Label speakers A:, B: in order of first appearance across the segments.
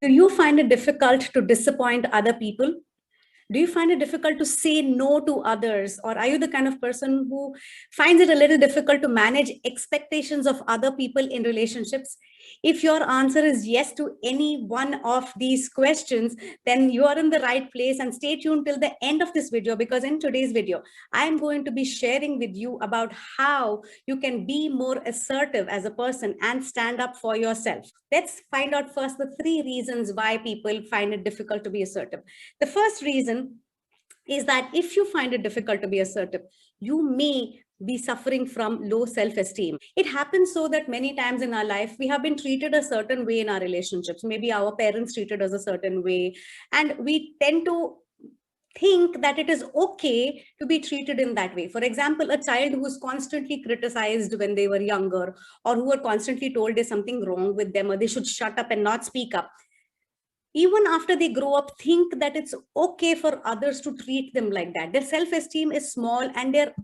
A: Do you find it difficult to disappoint other people? Do you find it difficult to say no to others? Or are you the kind of person who finds it a little difficult to manage expectations of other people in relationships? If your answer is yes to any one of these questions, then you are in the right place, and stay tuned till the end of this video, because in today's video, I am going to be sharing with you about how you can be more assertive as a person and stand up for yourself. Let's find out first the three reasons why people find it difficult to be assertive. The first reason is that if you find it difficult to be assertive, you may be suffering from low self-esteem. It happens so that many times in our life, we have been treated a certain way in our relationships. Maybe our parents treated us a certain way, and we tend to think that it is okay to be treated in that way. For example, a child who is constantly criticized when they were younger, or who are constantly told there's something wrong with them, or they should shut up and not speak up, even after they grow up, think that it's okay for others to treat them like that. Their self-esteem is small, and they're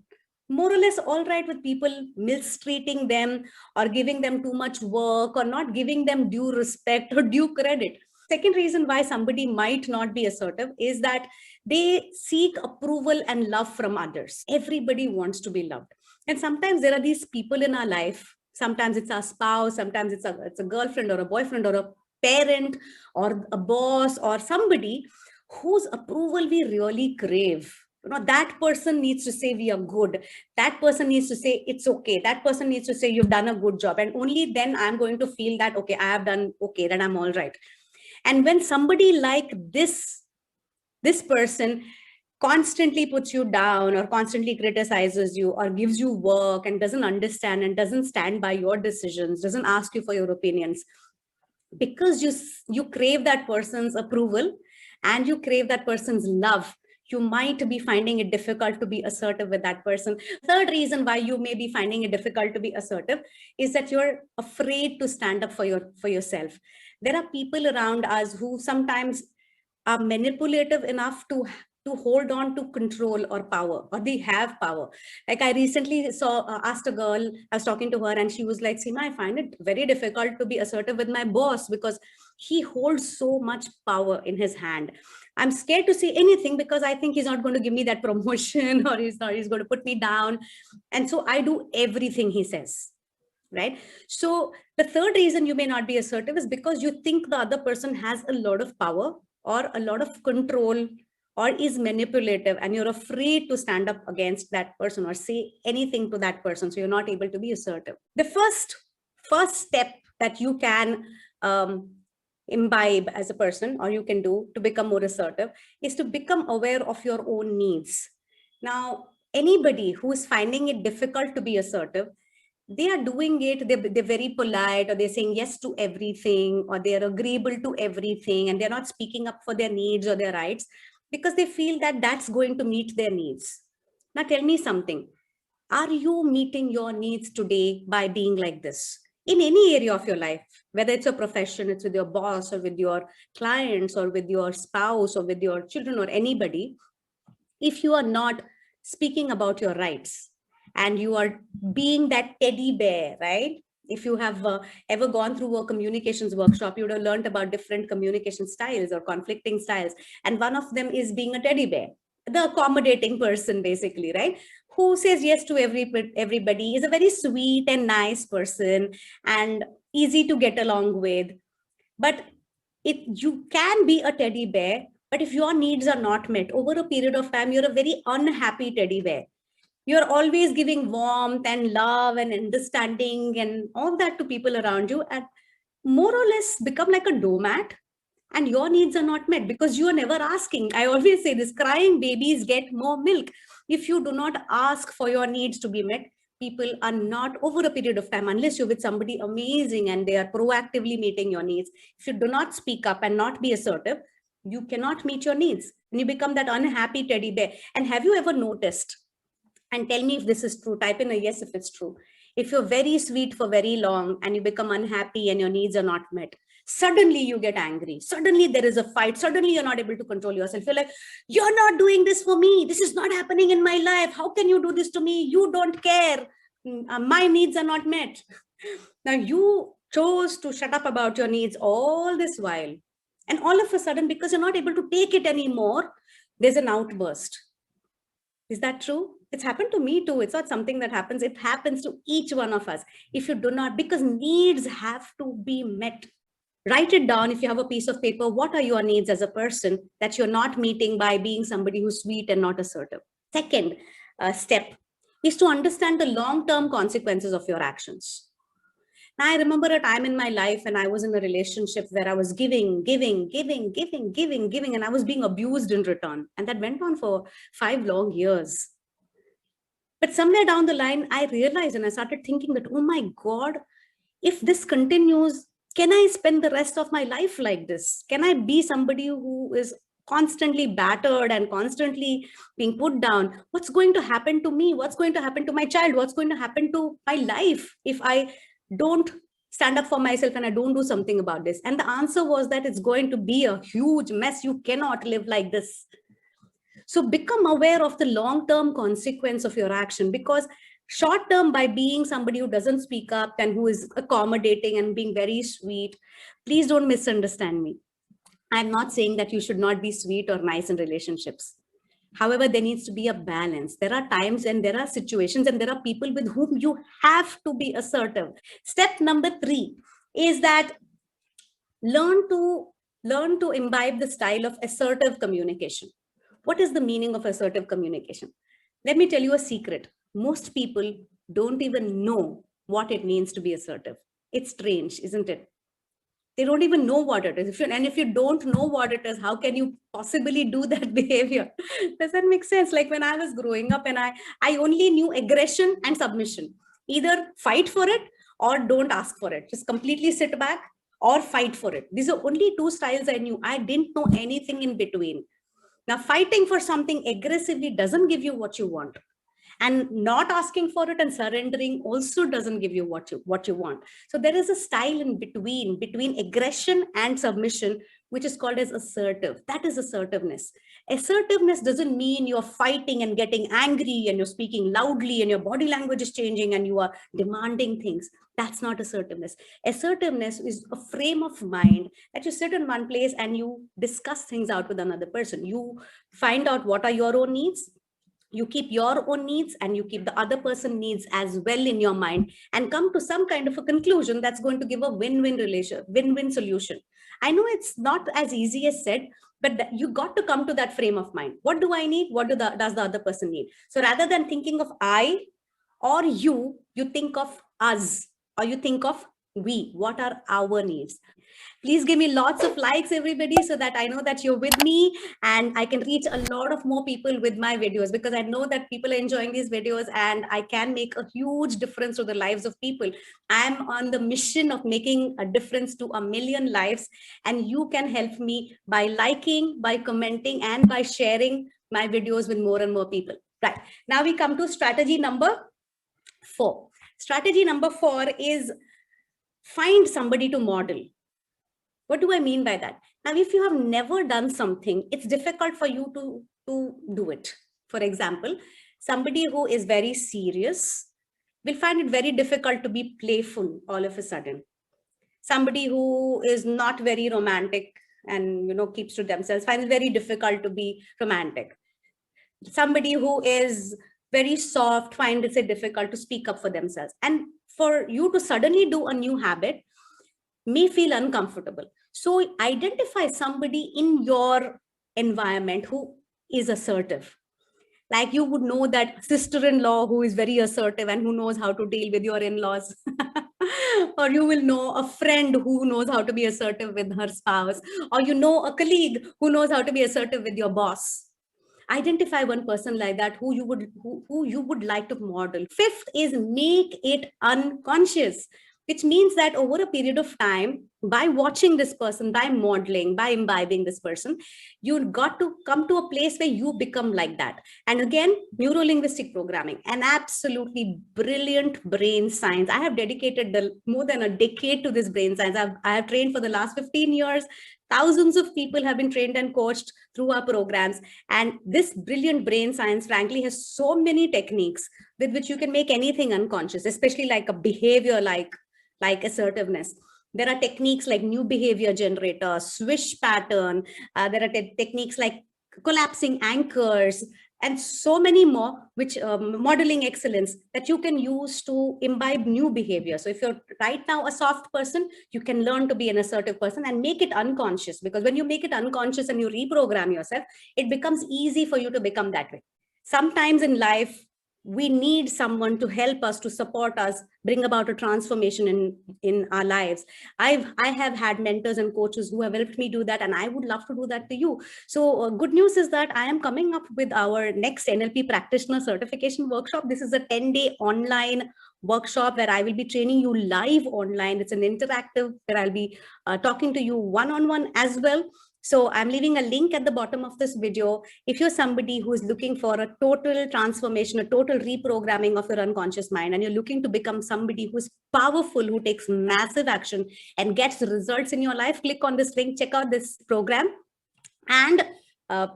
A: more or less all right with people mistreating them, or giving them too much work, or not giving them due respect or due credit. Second reason why somebody might not be assertive is that they seek approval and love from others. Everybody wants to be loved. And sometimes there are these people in our life. Sometimes it's our spouse, sometimes it's a girlfriend or a boyfriend or a parent or a boss or somebody whose approval we really crave. That person needs to say we are good. That person needs to say it's okay. That person needs to say you've done a good job. And only then I'm going to feel that, okay, I have done okay, then I'm all right. And when somebody like this person constantly puts you down, or constantly criticizes you, or gives you work and doesn't understand and doesn't stand by your decisions, doesn't ask you for your opinions, because you crave that person's approval and you crave that person's love, you might be finding it difficult to be assertive with that person. Third reason why you may be finding it difficult to be assertive is that you're afraid to stand up for yourself. There are people around us who sometimes are manipulative enough to hold on to control or power, or they have power. Like I recently asked a girl, I was talking to her, and she was like, Seema, I find it very difficult to be assertive with my boss because he holds so much power in his hand. I'm scared to say anything because I think he's not going to give me that promotion or he's going to put me down. And so I do everything he says. Right. So the third reason you may not be assertive is because you think the other person has a lot of power or a lot of control or is manipulative, and you're afraid to stand up against that person or say anything to that person. So you're not able to be assertive. The first step that you can imbibe as a person, or you can do to become more assertive, is to become aware of your own needs. Now, anybody who is finding it difficult to be assertive, they are doing it, they're very polite, or they're saying yes to everything, or they're agreeable to everything, and they're not speaking up for their needs or their rights because they feel that that's going to meet their needs. Now tell me something. Are you meeting your needs today by being like this? In any area of your life, whether it's a profession, it's with your boss or with your clients or with your spouse or with your children or anybody, if you are not speaking about your rights and you are being that teddy bear, right? If you have ever gone through a communications workshop, you would have learned about different communication styles or conflicting styles. And one of them is being a teddy bear, the accommodating person, basically, right? Who says yes to everybody, is a very sweet and nice person and easy to get along with. But you can be a teddy bear, but if your needs are not met over a period of time, you're a very unhappy teddy bear. You're always giving warmth and love and understanding and all that to people around you, and more or less become like a doormat, and your needs are not met because you are never asking. I always say this, crying babies get more milk. If you do not ask for your needs to be met, people are not, over a period of time, unless you're with somebody amazing and they are proactively meeting your needs, if you do not speak up and not be assertive, you cannot meet your needs and you become that unhappy teddy bear. And have you ever noticed, and tell me if this is true, type in a yes if it's true, if you're very sweet for very long and you become unhappy and your needs are not met, suddenly you get angry, suddenly there is a fight, suddenly you're not able to control yourself, you're like, you're not doing this for me, this is not happening in my life, how can you do this to me, you don't care, my needs are not met. Now you chose to shut up about your needs all this while, And all of a sudden, because you're not able to take it anymore, there's an outburst. Is that true? It's happened to me too. It's not something that happens. It happens to each one of us. If you do not, because needs have to be met. Write it down if you have a piece of paper. What are your needs as a person that you're not meeting by being somebody who's sweet and not assertive? Second step is to understand the long-term consequences of your actions. Now, I remember a time in my life when I was in a relationship where I was giving, and I was being abused in return. And that went on for 5 long years. But somewhere down the line, I realized and I started thinking that, oh my God, if this continues, can I spend the rest of my life like this? Can I be somebody who is constantly battered and constantly being put down? What's going to happen to me? What's going to happen to my child? What's going to happen to my life if I don't stand up for myself and I don't do something about this? And the answer was that it's going to be a huge mess. You cannot live like this. So become aware of the long-term consequence of your action, because short-term, by being somebody who doesn't speak up and who is accommodating and being very sweet, please don't misunderstand me. I'm not saying that you should not be sweet or nice in relationships. However, there needs to be a balance. There are times and there are situations and there are people with whom you have to be assertive. Step number 3 is that learn to imbibe the style of assertive communication. What is the meaning of assertive communication? Let me tell you a secret. Most people don't even know what it means to be assertive. It's strange, isn't it? They don't even know what it is. If you don't know what it is, how can you possibly do that behavior? Does that make sense? Like when I was growing up and I only knew aggression and submission. Either fight for it or don't ask for it. Just completely sit back or fight for it. These are only 2 styles I knew. I didn't know anything in between. Now, fighting for something aggressively doesn't give you what you want. And not asking for it and surrendering also doesn't give you what you want. So there is a style in between aggression and submission, which is called as assertive. That is assertiveness. Assertiveness doesn't mean you're fighting and getting angry and you're speaking loudly and your body language is changing and you are demanding things. That's not assertiveness. Assertiveness is a frame of mind that you sit in one place and you discuss things out with another person. You find out what are your own needs. You keep your own needs and you keep the other person's needs as well in your mind and come to some kind of a conclusion that's going to give a win-win solution. I know it's not as easy as said, but you got to come to that frame of mind. What do I need? What does the other person need? So rather than thinking of I or you think of us, or you think of we. What are our needs? Please give me lots of likes, everybody, so that I know that you're with me and I can reach a lot of more people with my videos, because I know that people are enjoying these videos and I can make a huge difference to the lives of people. I'm on the mission of making a difference to 1 million lives, and you can help me by liking, by commenting, and by sharing my videos with more and more people. Right. Now we come to strategy number 4. Strategy number 4 is find somebody to model. What do I mean by that? Now, if you have never done something, it's difficult for you to do it. For example, somebody who is very serious will find it very difficult to be playful all of a sudden. Somebody who is not very romantic and keeps to themselves finds it very difficult to be romantic. Somebody who is very soft finds it difficult to speak up for themselves. And for you to suddenly do a new habit may feel uncomfortable. So identify somebody in your environment who is assertive. Like you would know that sister-in-law who is very assertive and who knows how to deal with your in-laws. Or you will know a friend who knows how to be assertive with her spouse. Or a colleague who knows how to be assertive with your boss. Identify one person like that who you would like to model. 5th is make it unconscious, which means that over a period of time, by watching this person, by modeling, by imbibing this person, you got to come to a place where you become like that. And again, neuro-linguistic programming, an absolutely brilliant brain science. I have dedicated more than a decade to this brain science. I have trained for the last 15 years. Thousands of people have been trained and coached through our programs. And this brilliant brain science, frankly, has so many techniques with which you can make anything unconscious, especially like a behavior like assertiveness. There are techniques like new behavior generator, swish pattern. There are techniques like collapsing anchors, and so many more, which modeling excellence that you can use to imbibe new behavior. So if you're right now a soft person, you can learn to be an assertive person and make it unconscious, because when you make it unconscious and you reprogram yourself, it becomes easy for you to become that way. Sometimes in life, we need someone to help us, to support us, bring about a transformation in our lives. I have had mentors and coaches who have helped me do that, and I would love to do that to you. So good news is that I am coming up with our next NLP practitioner certification workshop. This is a 10-day online workshop where I will be training you live online. It's an interactive where I'll be talking to you one-on-one as well. So I'm leaving a link at the bottom of this video. If you're somebody who is looking for a total transformation, a total reprogramming of your unconscious mind, and you're looking to become somebody who's powerful, who takes massive action and gets results in your life, click on this link, check out this program, and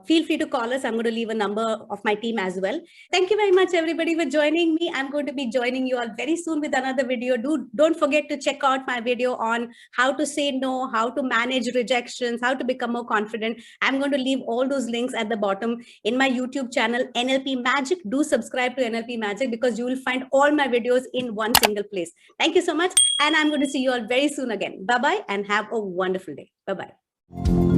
A: feel free to call us. I'm going to leave a number of my team as well. Thank you very much, everybody, for joining me. I'm going to be joining you all very soon with another video. Don't forget to check out my video on how to say no, how to manage rejections, how to become more confident. I'm going to leave all those links at the bottom in my YouTube channel, NLP Magic. Do subscribe to NLP Magic, because you will find all my videos in one single place. Thank you so much. And I'm going to see you all very soon again. Bye-bye, and have a wonderful day. Bye-bye.